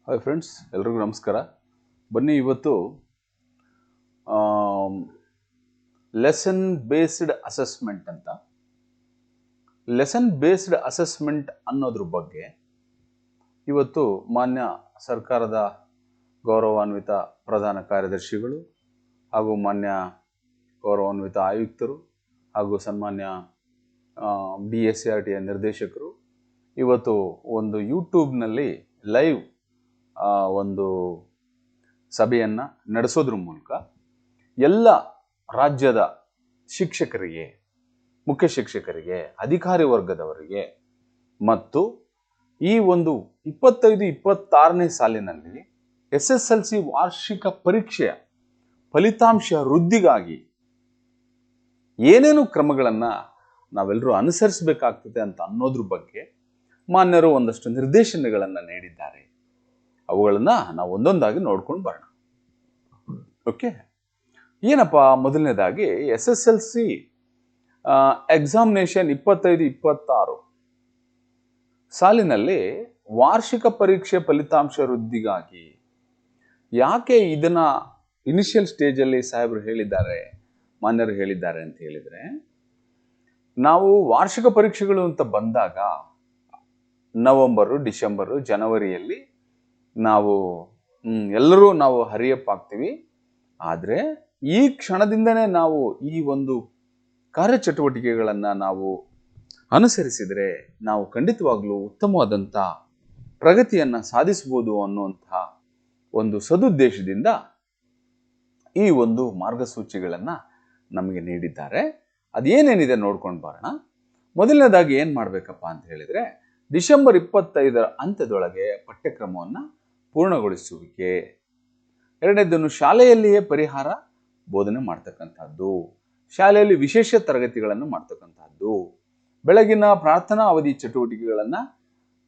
Hi friends, ಎಲ್ರಿಗೂ ನಮಸ್ಕಾರ. ಬನ್ನಿ ಇವತ್ತು ಲೆಸನ್ ಬೇಸ್ಡ್ ಅಸೆಸ್ಮೆಂಟ್ ಅಂತ. ಲೆಸನ್ ಬೇಸ್ಡ್ ಅಸೆಸ್ಮೆಂಟ್ ಅನ್ನೋದ್ರ ಬಗ್ಗೆ ಇವತ್ತು ಮಾನ್ಯ ಸರ್ಕಾರದ ಗೌರವಾನ್ವಿತ ಪ್ರಧಾನ ಕಾರ್ಯದರ್ಶಿಗಳು ಹಾಗೂ ಮಾನ್ಯ ಗೌರವಾನ್ವಿತ ಆಯುಕ್ತರು ಹಾಗೂ ಸನ್ಮಾನ್ಯ DSCRTಯ ನಿರ್ದೇಶಕರು ಇವತ್ತು ಒಂದು ಯೂಟ್ಯೂಬ್ನಲ್ಲಿ ಲೈವ್ ಒಂದು ಸಭೆಯನ್ನು ನಡೆಸೋದ್ರ ಮೂಲಕ ಎಲ್ಲ ರಾಜ್ಯದ ಶಿಕ್ಷಕರಿಗೆ, ಮುಖ್ಯ ಶಿಕ್ಷಕರಿಗೆ, ಅಧಿಕಾರಿ ವರ್ಗದವರಿಗೆ ಮತ್ತು ಈ ಒಂದು 25-26ನೇ ಸಾಲಿನಲ್ಲಿ SSLC ವಾರ್ಷಿಕ ಪರೀಕ್ಷೆಯ ಫಲಿತಾಂಶ ವೃದ್ಧಿಗಾಗಿ ಏನೇನು ಕ್ರಮಗಳನ್ನು ನಾವೆಲ್ಲರೂ ಅನುಸರಿಸಬೇಕಾಗ್ತದೆ ಅಂತ ಅನ್ನೋದ್ರ ಬಗ್ಗೆ ಮಾನ್ಯರು ಒಂದಷ್ಟು ನಿರ್ದೇಶನಗಳನ್ನು ನೀಡಿದ್ದಾರೆ. ಅವುಗಳನ್ನು ನಾವು ಒಂದೊಂದಾಗಿ ನೋಡ್ಕೊಂಡು ಬರೋಣ. ಓಕೆ, ಏನಪ್ಪ? ಮೊದಲನೇದಾಗಿ SSLC ಎಕ್ಸಾಮಿನೇಷನ್ 25-26 ಸಾಲಿನಲ್ಲಿ ವಾರ್ಷಿಕ ಪರೀಕ್ಷೆ ಫಲಿತಾಂಶ ವೃದ್ಧಿಗಾಗಿ ಯಾಕೆ ಇದನ್ನ ಇನಿಷಿಯಲ್ ಸ್ಟೇಜಲ್ಲಿ ಸಾಹೇಬರು ಹೇಳಿದ್ದಾರೆ, ಮಾನ್ಯರು ಹೇಳಿದ್ದಾರೆ ಅಂತ ಹೇಳಿದ್ರೆ, ನಾವು ವಾರ್ಷಿಕ ಪರೀಕ್ಷೆಗಳು ಅಂತ ಬಂದಾಗ ನವೆಂಬರು, ಡಿಸೆಂಬರು, ಜನವರಿಯಲ್ಲಿ ಎಲ್ಲರೂ ನಾವು ಹರಿಯಪ್ ಆಗ್ತೀವಿ. ಆದರೆ ಈ ಕ್ಷಣದಿಂದನೇ ನಾವು ಈ ಒಂದು ಕಾರ್ಯಚಟುವಟಿಕೆಗಳನ್ನು ನಾವು ಅನುಸರಿಸಿದರೆ ನಾವು ಖಂಡಿತವಾಗ್ಲೂ ಉತ್ತಮವಾದಂಥ ಪ್ರಗತಿಯನ್ನು ಸಾಧಿಸಬಹುದು ಅನ್ನುವಂತಹ ಒಂದು ಸದುದ್ದೇಶದಿಂದ ಈ ಒಂದು ಮಾರ್ಗಸೂಚಿಗಳನ್ನು ನಮಗೆ ನೀಡಿದ್ದಾರೆ. ಅದೇನೇನಿದೆ ನೋಡ್ಕೊಂಡು ಬರೋಣ. ಮೊದಲನೇದಾಗಿ ಏನು ಮಾಡಬೇಕಪ್ಪ ಅಂತ ಹೇಳಿದರೆ, ಡಿಸೆಂಬರ್ 25ರ ಅಂತ್ಯದೊಳಗೆ ಪಠ್ಯಕ್ರಮವನ್ನು ಪೂರ್ಣಗೊಳಿಸುವಿಕೆ. ಎರಡನೇದನ್ನು ಶಾಲೆಯಲ್ಲಿಯೇ ಪರಿಹಾರ ಬೋಧನೆ ಮಾಡ್ತಕ್ಕಂಥದ್ದು, ಶಾಲೆಯಲ್ಲಿ ವಿಶೇಷ ತರಗತಿಗಳನ್ನು ಮಾಡ್ತಕ್ಕಂಥದ್ದು, ಬೆಳಗಿನ ಪ್ರಾರ್ಥನಾ ಅವಧಿ ಚಟುವಟಿಕೆಗಳನ್ನು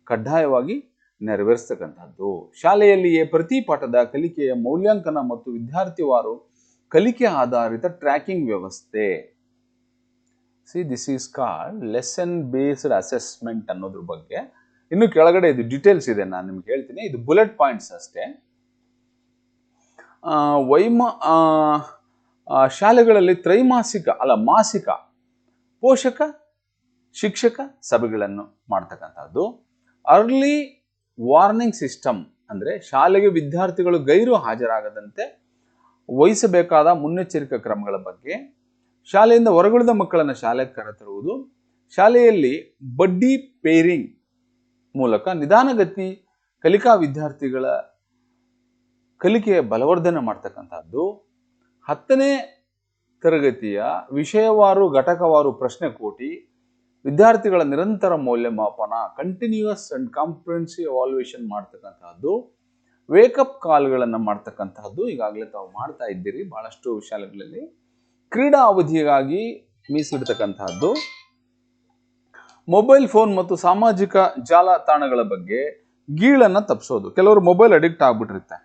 ಕಡ್ಡಾಯವಾಗಿ ನೆರವೇರಿಸ್ತಕ್ಕಂಥದ್ದು, ಶಾಲೆಯಲ್ಲಿಯೇ ಪ್ರತಿ ಪಾಠದ ಕಲಿಕೆಯ ಮೌಲ್ಯಾಂಕನ ಮತ್ತು ವಿದ್ಯಾರ್ಥಿವಾರು ಕಲಿಕೆ ಆಧಾರಿತ ಟ್ರ್ಯಾಕಿಂಗ್ ವ್ಯವಸ್ಥೆ. This is called lesson based assessment ಅನ್ನೋದ್ರ ಬಗ್ಗೆ ಇನ್ನು ಕೆಳಗಡೆ ಇದು ಡೀಟೇಲ್ಸ್ ಇದೆ, ನಾನು ನಿಮ್ಗೆ ಹೇಳ್ತೀನಿ. ಇದು ಬುಲೆಟ್ ಪಾಯಿಂಟ್ಸ್ ಅಷ್ಟೇ. ಶಾಲೆಗಳಲ್ಲಿ ಮಾಸಿಕ ಪೋಷಕ ಶಿಕ್ಷಕ ಸಭೆಗಳನ್ನು ಮಾಡ್ತಕ್ಕಂಥದ್ದು. ಅರ್ಲಿ ವಾರ್ನಿಂಗ್ ಸಿಸ್ಟಮ್ ಅಂದರೆ ಶಾಲೆಗೆ ವಿದ್ಯಾರ್ಥಿಗಳು ಗೈರು ಹಾಜರಾಗದಂತೆ ವಹಿಸಬೇಕಾದ ಮುನ್ನೆಚ್ಚರಿಕಾ ಕ್ರಮಗಳ ಬಗ್ಗೆ, ಶಾಲೆಯಿಂದ ಹೊರಗುಳಿದ ಮಕ್ಕಳನ್ನು ಶಾಲೆಗೆ ಕರೆತರುವುದು, ಶಾಲೆಯಲ್ಲಿ ಬಡ್ಡಿ ಪೇರಿಂಗ್ ಮೂಲಕ ನಿಧಾನಗತಿ ಕಲಿಕಾ ವಿದ್ಯಾರ್ಥಿಗಳ ಕಲಿಕೆಯ ಬಲವರ್ಧನೆ ಮಾಡ್ತಕ್ಕಂಥದ್ದು, 10ನೇ ತರಗತಿಯ ವಿಷಯವಾರು ಘಟಕವಾರು ಪ್ರಶ್ನೆ ಕೋಟಿ, ವಿದ್ಯಾರ್ಥಿಗಳ ನಿರಂತರ ಮೌಲ್ಯಮಾಪನ, ಕಂಟಿನ್ಯೂಯಸ್ ಅಂಡ್ ಕಾಂಪ್ರಿಹೆನ್ಸಿವ್ ಎವಾಲ್ಯೂಯೇಷನ್ ಮಾಡ್ತಕ್ಕಂಥದ್ದು, ವೇಕಪ್ ಕಾಲ್ಗಳನ್ನು ಮಾಡ್ತಕ್ಕಂಥದ್ದು ಈಗಾಗಲೇ ತಾವು ಮಾಡ್ತಾ ಇದ್ದೀರಿ ಬಹಳಷ್ಟು ಶಾಲೆಗಳಲ್ಲಿ. ಕ್ರೀಡಾ ಅವಧಿಗಾಗಿ ಮೀಸಲಿಡ್ತಕ್ಕಂಥದ್ದು, ಮೊಬೈಲ್ ಫೋನ್ ಮತ್ತು ಸಾಮಾಜಿಕ ಜಾಲತಾಣಗಳ ಬಗ್ಗೆ ಗೀಳನ್ನು ತಪ್ಪಿಸೋದು. ಕೆಲವರು ಮೊಬೈಲ್ ಅಡಿಕ್ಟ್ ಆಗ್ಬಿಟ್ಟಿರುತ್ತೆ,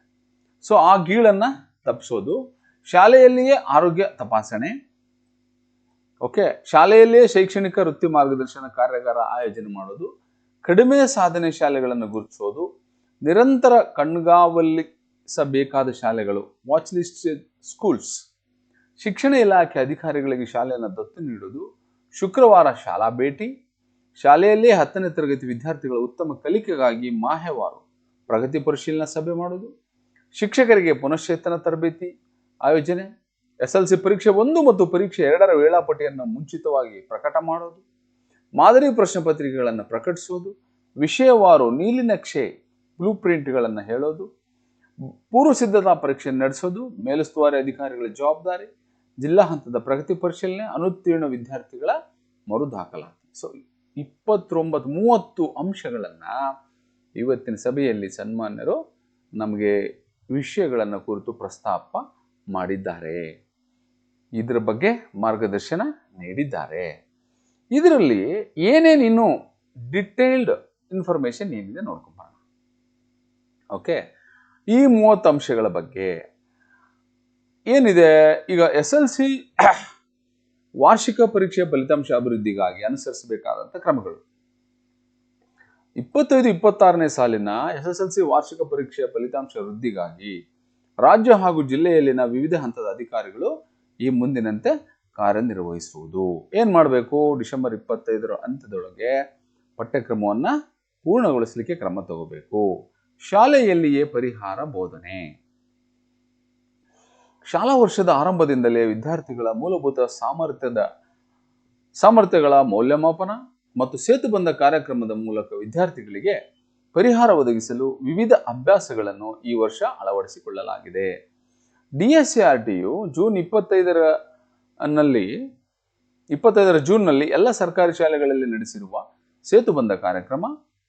ಸೊ ಆ ಗೀಳನ್ನು ತಪ್ಪಿಸೋದು. ಶಾಲೆಯಲ್ಲಿಯೇ ಆರೋಗ್ಯ ತಪಾಸಣೆ. ಓಕೆ, ಶಾಲೆಯಲ್ಲಿಯೇ ಶೈಕ್ಷಣಿಕ ವೃತ್ತಿ ಮಾರ್ಗದರ್ಶನ ಕಾರ್ಯಾಗಾರ ಆಯೋಜನೆ ಮಾಡೋದು, ಕಡಿಮೆ ಸಾಧನೆ ಶಾಲೆಗಳನ್ನು ಗುರುತಿಸೋದು, ನಿರಂತರ ಕಣ್ಗಾವಲಿಸಬೇಕಾದ ಶಾಲೆಗಳು, ವಾಚ್ ಲಿಸ್ಟ್ ಸ್ಕೂಲ್ಸ್, ಶಿಕ್ಷಣ ಇಲಾಖೆ ಅಧಿಕಾರಿಗಳಿಗೆ ಶಾಲೆಯನ್ನು ದತ್ತು ನೀಡುವುದು, ಶುಕ್ರವಾರ ಶಾಲಾ ಭೇಟಿ, ಶಾಲೆಯಲ್ಲೇ 10ನೇ ತರಗತಿ ವಿದ್ಯಾರ್ಥಿಗಳ ಉತ್ತಮ ಕಲಿಕೆಗಾಗಿ ಮಾಹೆವಾರು ಪ್ರಗತಿ ಪರಿಶೀಲನಾ ಸಭೆ ಮಾಡುವುದು, ಶಿಕ್ಷಕರಿಗೆ ಪುನಶ್ಚೇತನ ತರಬೇತಿ ಆಯೋಜನೆ, SLC ಪರೀಕ್ಷೆ 1 ಮತ್ತು ಪರೀಕ್ಷೆ 2ರ ವೇಳಾಪಟ್ಟಿಯನ್ನು ಮುಂಚಿತವಾಗಿ ಪ್ರಕಟ ಮಾಡೋದು, ಮಾದರಿ ಪ್ರಶ್ನೆ ಪತ್ರಿಕೆಗಳನ್ನು ಪ್ರಕಟಿಸೋದು, ವಿಷಯವಾರು ನೀಲಿನಕ್ಷೆ ಬ್ಲೂ ಪ್ರಿಂಟ್ಗಳನ್ನು ಹೇಳೋದು, ಪೂರ್ವ ಸಿದ್ಧತಾ ಪರೀಕ್ಷೆ ನಡೆಸೋದು ಮೇಲುಸ್ತುವಾರಿ ಅಧಿಕಾರಿಗಳ ಜವಾಬ್ದಾರಿ, ಜಿಲ್ಲಾ ಹಂತದ ಪ್ರಗತಿ ಪರಿಶೀಲನೆ, ಅನುತ್ತೀರ್ಣ ವಿದ್ಯಾರ್ಥಿಗಳ ಮರು ದಾಖಲಾತಿ. ಸೊ 29-30 ಅಂಶಗಳನ್ನು ಇವತ್ತಿನ ಸಭೆಯಲ್ಲಿ ಸನ್ಮಾನ್ಯರು ನಮಗೆ ವಿಷಯಗಳನ್ನು ಕುರಿತು ಪ್ರಸ್ತಾಪ ಮಾಡಿದ್ದಾರೆ, ಇದರ ಬಗ್ಗೆ ಮಾರ್ಗದರ್ಶನ ನೀಡಿದ್ದಾರೆ. ಇದರಲ್ಲಿ ಏನೇನು ಇನ್ನೂ ಡಿಟೇಲ್ಡ್ ಇನ್ಫಾರ್ಮೇಶನ್ ಏನಿದೆ ನೋಡ್ಕೊಂಬರೋಣ. ಓಕೆ, ಈ 30 ಅಂಶಗಳ ಬಗ್ಗೆ ಏನಿದೆ ಈಗ SLC ವಾರ್ಷಿಕ ಪರೀಕ್ಷೆಯ ಫಲಿತಾಂಶ ಅಭಿವೃದ್ಧಿಗಾಗಿ ಅನುಸರಿಸಬೇಕಾದಂಥ ಕ್ರಮಗಳು. 25-26ನೇ ಸಾಲಿನ SSLC ವಾರ್ಷಿಕ ಪರೀಕ್ಷೆಯ ಫಲಿತಾಂಶ ವೃದ್ಧಿಗಾಗಿ ರಾಜ್ಯ ಹಾಗೂ ಜಿಲ್ಲೆಯಲ್ಲಿನ ವಿವಿಧ ಹಂತದ ಅಧಿಕಾರಿಗಳು ಈ ಮುಂದಿನಂತೆ ಕಾರ್ಯನಿರ್ವಹಿಸುವುದು. ಏನ್ ಮಾಡಬೇಕು? ಡಿಸೆಂಬರ್ 25ರ ಅಂತ್ಯದೊಳಗೆ ಪಠ್ಯಕ್ರಮವನ್ನ ಪೂರ್ಣಗೊಳಿಸಲಿಕ್ಕೆ ಕ್ರಮ ತಗೋಬೇಕು. ಶಾಲೆಯಲ್ಲಿಯೇ ಪರಿಹಾರ ಬೋಧನೆ. ಶಾಲಾ ವರ್ಷದ ಆರಂಭದಿಂದಲೇ ವಿದ್ಯಾರ್ಥಿಗಳ ಮೂಲಭೂತ ಸಾಮರ್ಥ್ಯಗಳ ಮೌಲ್ಯಮಾಪನ ಮತ್ತು ಸೇತುಬಂಧ ಕಾರ್ಯಕ್ರಮದ ಮೂಲಕ ವಿದ್ಯಾರ್ಥಿಗಳಿಗೆ ಪರಿಹಾರ ಒದಗಿಸಲು ವಿವಿಧ ಅಭ್ಯಾಸಗಳನ್ನು ಈ ವರ್ಷ ಅಳವಡಿಸಿಕೊಳ್ಳಲಾಗಿದೆ. DSCRTಯು ಜೂನ್ 25ರ ಜೂನ್ನಲ್ಲಿ ಎಲ್ಲ ಸರ್ಕಾರಿ ಶಾಲೆಗಳಲ್ಲಿ ನಡೆಸಿರುವ ಸೇತುಬಂಧ ಕಾರ್ಯಕ್ರಮ,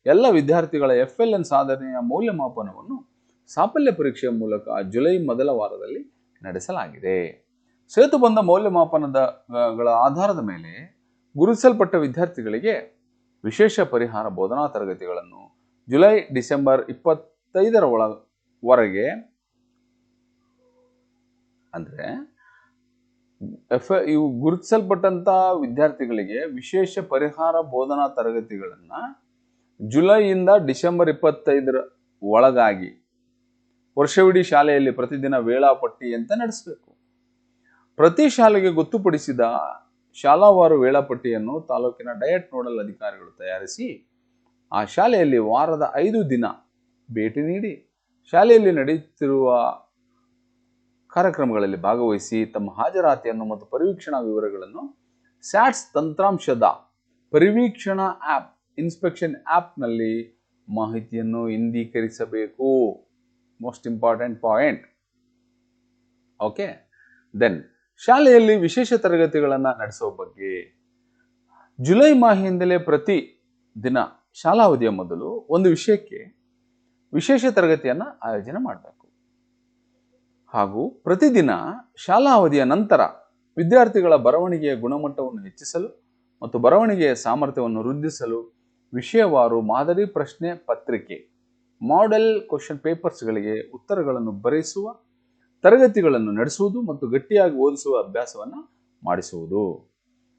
ಎಲ್ಲ ವಿದ್ಯಾರ್ಥಿಗಳ FLN ಸಾಧನೆಯ ಮೌಲ್ಯಮಾಪನವನ್ನು ಸಾಫಲ್ಯ ಪರೀಕ್ಷೆಯ ಮೂಲಕ ಜುಲೈ ಮೊದಲ ವಾರದಲ್ಲಿ ನಡೆಸಲಾಗಿದೆ. ಸೇತುಬಂಧ ಮೌಲ್ಯಮಾಪನಗಳ ಆಧಾರದ ಮೇಲೆ ಗುರುತಿಸಲ್ಪಟ್ಟ ವಿದ್ಯಾರ್ಥಿಗಳಿಗೆ ವಿಶೇಷ ಪರಿಹಾರ ಬೋಧನಾ ತರಗತಿಗಳನ್ನು ಡಿಸೆಂಬರ್ 25ರವರೆಗೆ ಅಂದ್ರೆ ಇವು ಗುರುತಿಸಲ್ಪಟ್ಟಂತ ವಿದ್ಯಾರ್ಥಿಗಳಿಗೆ ವಿಶೇಷ ಪರಿಹಾರ ಬೋಧನಾ ತರಗತಿಗಳನ್ನ ಜುಲೈಯಿಂದ ಡಿಸೆಂಬರ್ 25ರ ಒಳಗಾಗಿ ವರ್ಷವಿಡೀ ಶಾಲೆಯಲ್ಲಿ ಪ್ರತಿದಿನ ವೇಳಾಪಟ್ಟಿ ಅಂತ ನಡೆಸಬೇಕು. ಪ್ರತಿ ಶಾಲೆಗೆ ಗೊತ್ತುಪಡಿಸಿದ ಶಾಲಾವಾರು ವೇಳಾಪಟ್ಟಿಯನ್ನು ತಾಲೂಕಿನ ಡಯಟ್ ನೋಡಲ್ ಅಧಿಕಾರಿಗಳು ತಯಾರಿಸಿ ಆ ಶಾಲೆಯಲ್ಲಿ ವಾರದ 5 ದಿನ ಭೇಟಿ ನೀಡಿ ಶಾಲೆಯಲ್ಲಿ ನಡೆಯುತ್ತಿರುವ ಕಾರ್ಯಕ್ರಮಗಳಲ್ಲಿ ಭಾಗವಹಿಸಿ ತಮ್ಮ ಹಾಜರಾತಿಯನ್ನು ಮತ್ತು ಪರಿವೀಕ್ಷಣಾ ವಿವರಗಳನ್ನು ಸ್ಯಾಟ್ಸ್ ತಂತ್ರಾಂಶದ ಪರಿವೀಕ್ಷಣಾ ಆಪ್ ಇನ್ಸ್ಪೆಕ್ಷನ್ ಆಪ್ನಲ್ಲಿ ಮಾಹಿತಿಯನ್ನು ಇಂದೀಕರಿಸಬೇಕು. Most important point. Okay, then ಶಾಲೆಯಲ್ಲಿ ವಿಶೇಷ ತರಗತಿಗಳನ್ನು ನಡೆಸುವ ಬಗ್ಗೆ ಜುಲೈ ಮಾಹೆಯಿಂದಲೇ ಪ್ರತಿ ದಿನ ಶಾಲಾವಧಿಯ ಮೊದಲು ಒಂದು ವಿಷಯಕ್ಕೆ ವಿಶೇಷ ತರಗತಿಯನ್ನು ಆಯೋಜನೆ ಮಾಡಬೇಕು. ಹಾಗೂ ಪ್ರತಿದಿನ ಶಾಲಾ ಅವಧಿಯ ನಂತರ ವಿದ್ಯಾರ್ಥಿಗಳ ಬರವಣಿಗೆಯ ಗುಣಮಟ್ಟವನ್ನು ಹೆಚ್ಚಿಸಲು ಮತ್ತು ಬರವಣಿಗೆಯ ಸಾಮರ್ಥ್ಯವನ್ನು ವೃದ್ಧಿಸಲು ವಿಷಯವಾರು ಮಾದರಿ ಪ್ರಶ್ನೆ ಪತ್ರಿಕೆ ಮಾಡೆಲ್ ಕ್ವಶನ್ ಪೇಪರ್ಸ್ಗಳಿಗೆ ಉತ್ತರಗಳನ್ನು ಬರೆಸುವ ತರಗತಿಗಳನ್ನು ನಡೆಸುವುದು ಮತ್ತು ಗಟ್ಟಿಯಾಗಿ ಓದಿಸುವ ಅಭ್ಯಾಸವನ್ನು ಮಾಡಿಸುವುದು.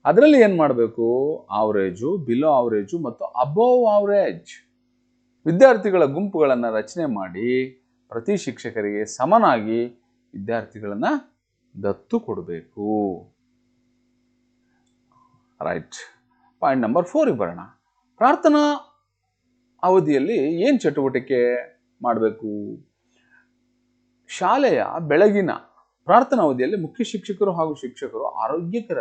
ಅದರಲ್ಲಿ ಏನು ಮಾಡಬೇಕು? ಆವರೇಜು, ಬಿಲೋ ಆವರೇಜು ಮತ್ತು ಅಬೋವ್ ಆವರೇಜ್ ವಿದ್ಯಾರ್ಥಿಗಳ ಗುಂಪುಗಳನ್ನು ರಚನೆ ಮಾಡಿ ಪ್ರತಿ ಶಿಕ್ಷಕರಿಗೆ ಸಮನಾಗಿ ವಿದ್ಯಾರ್ಥಿಗಳನ್ನು ದತ್ತು ಕೊಡಬೇಕು. ರೈಟ್. ಪಾಯಿಂಟ್ ನಂಬರ್ 4 ಬರೋಣ. ಪ್ರಾರ್ಥನಾ ಅವಧಿಯಲ್ಲಿ ಏನು ಚಟುವಟಿಕೆ ಮಾಡಬೇಕು? ಶಾಲೆಯ ಬೆಳಗಿನ ಪ್ರಾರ್ಥನಾ ಅವಧಿಯಲ್ಲಿ ಮುಖ್ಯ ಶಿಕ್ಷಕರು ಹಾಗೂ ಶಿಕ್ಷಕರು ಆರೋಗ್ಯಕರ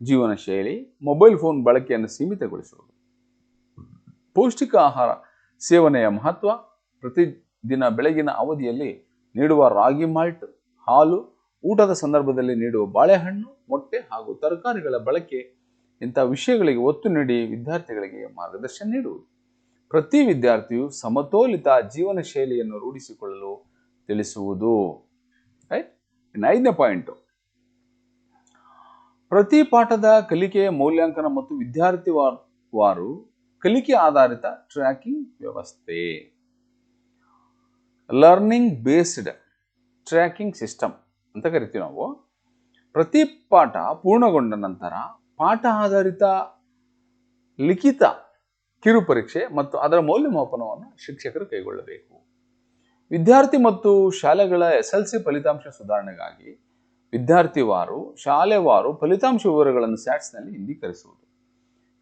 ಜೀವನ ಶೈಲಿ, ಮೊಬೈಲ್ ಫೋನ್ ಬಳಕೆಯನ್ನು ಸೀಮಿತಗೊಳಿಸುವುದು, ಪೌಷ್ಟಿಕ ಆಹಾರ ಸೇವನೆಯ ಮಹತ್ವ, ಪ್ರತಿದಿನ ಬೆಳಗಿನ ಅವಧಿಯಲ್ಲಿ ನೀಡುವ ರಾಗಿ ಮಾಲ್ಟ್, ಹಾಲು, ಊಟದ ಸಂದರ್ಭದಲ್ಲಿ ನೀಡುವ ಬಾಳೆಹಣ್ಣು, ಮೊಟ್ಟೆ ಹಾಗೂ ತರಕಾರಿಗಳ ಬಳಕೆ ಇಂಥ ವಿಷಯಗಳಿಗೆ ಒತ್ತು ನೀಡಿ ವಿದ್ಯಾರ್ಥಿಗಳಿಗೆ ಮಾರ್ಗದರ್ಶನ ನೀಡುವುದು. ಪ್ರತಿ ವಿದ್ಯಾರ್ಥಿಯು ಸಮತೋಲಿತ ಜೀವನ ಶೈಲಿಯನ್ನು ರೂಢಿಸಿಕೊಳ್ಳಲು ತಿಳಿಸುವುದು. ರೈಟ್. 5ನೇ ಪಾಯಿಂಟು, ಪ್ರತಿ ಪಾಠದ ಕಲಿಕೆಯ ಮೌಲ್ಯಾಂಕನ ಮತ್ತು ವಿದ್ಯಾರ್ಥಿವಾರು ಕಲಿಕೆ ಆಧಾರಿತ ಟ್ರ್ಯಾಕಿಂಗ್ ವ್ಯವಸ್ಥೆ. ಲರ್ನಿಂಗ್ ಬೇಸ್ಡ್ ಟ್ರ್ಯಾಕಿಂಗ್ ಸಿಸ್ಟಮ್ ಅಂತ ಕರಿತೀವಿ ನಾವು. ಪ್ರತಿ ಪಾಠ ಪೂರ್ಣಗೊಂಡ ನಂತರ ಪಾಠ ಆಧಾರಿತ ಲಿಖಿತ ಕಿರು ಪರೀಕ್ಷೆ ಮತ್ತು ಅದರ ಮೌಲ್ಯಮಾಪನವನ್ನು ಶಿಕ್ಷಕರು ಕೈಗೊಳ್ಳಬೇಕು. ವಿದ್ಯಾರ್ಥಿ ಮತ್ತು ಶಾಲೆಗಳ SLC ಫಲಿತಾಂಶ ಸುಧಾರಣೆಗಾಗಿ ವಿದ್ಯಾರ್ಥಿವಾರು, ಶಾಲೆವಾರು ಫಲಿತಾಂಶ ವಿವರಗಳನ್ನು ಸ್ಯಾಟ್ಸ್ನಲ್ಲಿ ಇಂದೀಕರಿಸುವುದು.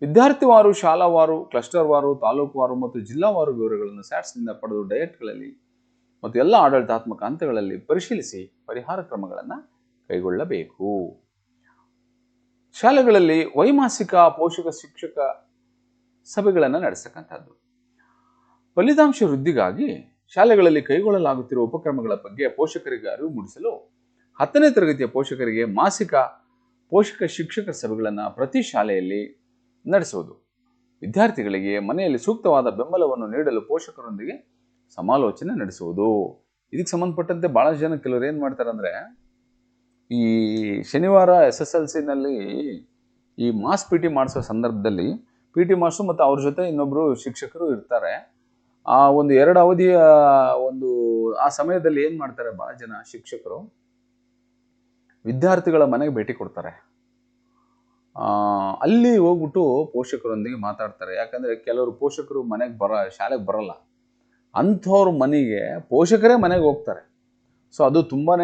ವಿದ್ಯಾರ್ಥಿವಾರು, ಶಾಲಾವಾರು, ಕ್ಲಸ್ಟರ್ವಾರು, ತಾಲೂಕುವಾರು ಮತ್ತು ಜಿಲ್ಲಾವಾರು ವಿವರಗಳನ್ನು ಸ್ಯಾಟ್ಸ್ನಿಂದ ಪಡೆದು ಡಯಟ್ಗಳಲ್ಲಿ ಮತ್ತು ಎಲ್ಲ ಆಡಳಿತಾತ್ಮಕ ಹಂತಗಳಲ್ಲಿ ಪರಿಶೀಲಿಸಿ ಪರಿಹಾರ ಕ್ರಮಗಳನ್ನು ಕೈಗೊಳ್ಳಬೇಕು. ಶಾಲೆಗಳಲ್ಲಿ ವೈಮಾಸಿಕ ಪೋಷಕ ಶಿಕ್ಷಕ ಸಭೆಗಳನ್ನು ನಡೆಸತಕ್ಕಂಥದ್ದು. ಫಲಿತಾಂಶ ವೃದ್ಧಿಗಾಗಿ ಶಾಲೆಗಳಲ್ಲಿ ಕೈಗೊಳ್ಳಲಾಗುತ್ತಿರುವ ಉಪಕ್ರಮಗಳ ಬಗ್ಗೆ ಪೋಷಕರಿಗೆ ಅರಿವು ಮೂಡಿಸಲು 10ನೇ ತರಗತಿಯ ಪೋಷಕರಿಗೆ ಮಾಸಿಕ ಪೋಷಕ ಶಿಕ್ಷಕ ಸಭೆಗಳನ್ನು ಪ್ರತಿ ಶಾಲೆಯಲ್ಲಿ ನಡೆಸುವುದು. ವಿದ್ಯಾರ್ಥಿಗಳಿಗೆ ಮನೆಯಲ್ಲಿ ಸೂಕ್ತವಾದ ಬೆಂಬಲವನ್ನು ನೀಡಲು ಪೋಷಕರೊಂದಿಗೆ ಸಮಾಲೋಚನೆ ನಡೆಸುವುದು. ಇದಕ್ಕೆ ಸಂಬಂಧಪಟ್ಟಂತೆ ಬಹಳಷ್ಟು ಜನ ಕೆಲವರು ಏನು ಮಾಡ್ತಾರೆ ಅಂದರೆ, ಈ ಶನಿವಾರ SSLCನಲ್ಲಿ ಈ ಮಾಸ್ PT ಮಾಡಿಸೋ ಸಂದರ್ಭದಲ್ಲಿ PT ಮಾಸ್ಟರ್ ಮತ್ತು ಅವ್ರ ಜೊತೆ ಇನ್ನೊಬ್ಬರು ಶಿಕ್ಷಕರು ಇರ್ತಾರೆ. ಆ ಒಂದು 2 ಅವಧಿಯ ಆ ಸಮಯದಲ್ಲಿ ಏನು ಮಾಡ್ತಾರೆ, ಭಾಳ ಜನ ಶಿಕ್ಷಕರು ವಿದ್ಯಾರ್ಥಿಗಳ ಮನೆಗೆ ಭೇಟಿ ಕೊಡ್ತಾರೆ. ಅಲ್ಲಿ ಹೋಗ್ಬಿಟ್ಟು ಪೋಷಕರೊಂದಿಗೆ ಮಾತಾಡ್ತಾರೆ. ಯಾಕಂದರೆ ಕೆಲವರು ಪೋಷಕರು ಶಾಲೆಗೆ ಬರಲ್ಲ. ಅಂಥವ್ರ ಮನೆಗೆ ಪೋಷಕರೇ ಮನೆಗೆ ಹೋಗ್ತಾರೆ. ಸೊ ಅದು ತುಂಬಾ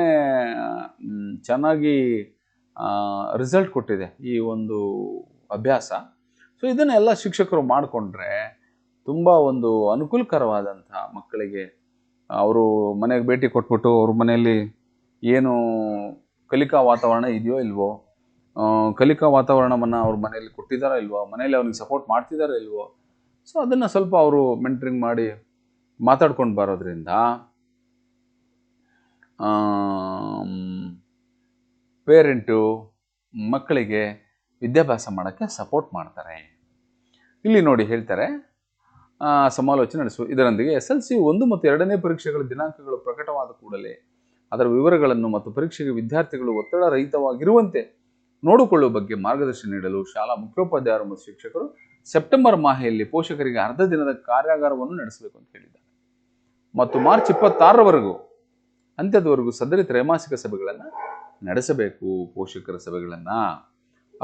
ಚೆನ್ನಾಗಿ ರಿಸಲ್ಟ್ ಕೊಟ್ಟಿದೆ ಈ ಒಂದು ಅಭ್ಯಾಸ. ಸೊ ಇದನ್ನೆಲ್ಲ ಶಿಕ್ಷಕರು ಮಾಡಿಕೊಂಡ್ರೆ ತುಂಬ ಒಂದು ಅನುಕೂಲಕರವಾದಂಥ ಮಕ್ಕಳಿಗೆ ಅವರು ಮನೆಗೆ ಭೇಟಿ ಕೊಟ್ಬಿಟ್ಟು ಅವ್ರ ಮನೆಯಲ್ಲಿ ಏನು ಕಲಿಕಾ ವಾತಾವರಣ ಇದೆಯೋ ಇಲ್ವೋ, ಕಲಿಕಾ ವಾತಾವರಣವನ್ನು ಅವ್ರ ಮನೆಯಲ್ಲಿ ಕೊಟ್ಟಿದ್ದಾರೋ ಇಲ್ವೋ, ಮನೆಯಲ್ಲಿ ಅವ್ನಿಗೆ ಸಪೋರ್ಟ್ ಮಾಡ್ತಿದ್ದಾರೋ ಇಲ್ವೋ, ಸೊ ಅದನ್ನು ಸ್ವಲ್ಪ ಅವರು ಮೆಂಟ್ರಿಂಗ್ ಮಾಡಿ ಮಾತಾಡ್ಕೊಂಡು ಬರೋದ್ರಿಂದ ಪೇರೆಂಟು ಮಕ್ಕಳಿಗೆ ವಿದ್ಯಾಭ್ಯಾಸ ಮಾಡೋಕ್ಕೆ ಸಪೋರ್ಟ್ ಮಾಡ್ತಾರೆ. ಇಲ್ಲಿ ನೋಡಿ ಹೇಳ್ತಾರೆ, ಸಮಾಲೋಚನೆ ನಡೆಸು. ಇದರೊಂದಿಗೆ SLC 1 ಮತ್ತು 2ನೇ ಪರೀಕ್ಷೆಗಳ ದಿನಾಂಕಗಳು ಪ್ರಕಟವಾದ ಕೂಡಲೇ ಅದರ ವಿವರಗಳನ್ನು ಮತ್ತು ಪರೀಕ್ಷೆಗೆ ವಿದ್ಯಾರ್ಥಿಗಳು ಒತ್ತಡ ರಹಿತವಾಗಿರುವಂತೆ ನೋಡಿಕೊಳ್ಳುವ ಬಗ್ಗೆ ಮಾರ್ಗದರ್ಶನ ನೀಡಲು ಶಾಲಾ ಮುಖ್ಯೋಪಾಧ್ಯಾಯರು ಮತ್ತು ಶಿಕ್ಷಕರು ಸೆಪ್ಟೆಂಬರ್ ಮಾಹೆಯಲ್ಲಿ ಪೋಷಕರಿಗೆ ಅರ್ಧ ದಿನದ ಕಾರ್ಯಾಗಾರವನ್ನು ನಡೆಸಬೇಕು ಅಂತ ಹೇಳಿದ್ದಾರೆ. ಮತ್ತು ಮಾರ್ಚ್ 26ರವರೆಗೂ ಅಂತ್ಯದವರೆಗೂ ಸದರಿ ತ್ರೈಮಾಸಿಕ ಸಭೆಗಳನ್ನು ನಡೆಸಬೇಕು. ಪೋಷಕರ ಸಭೆಗಳನ್ನು.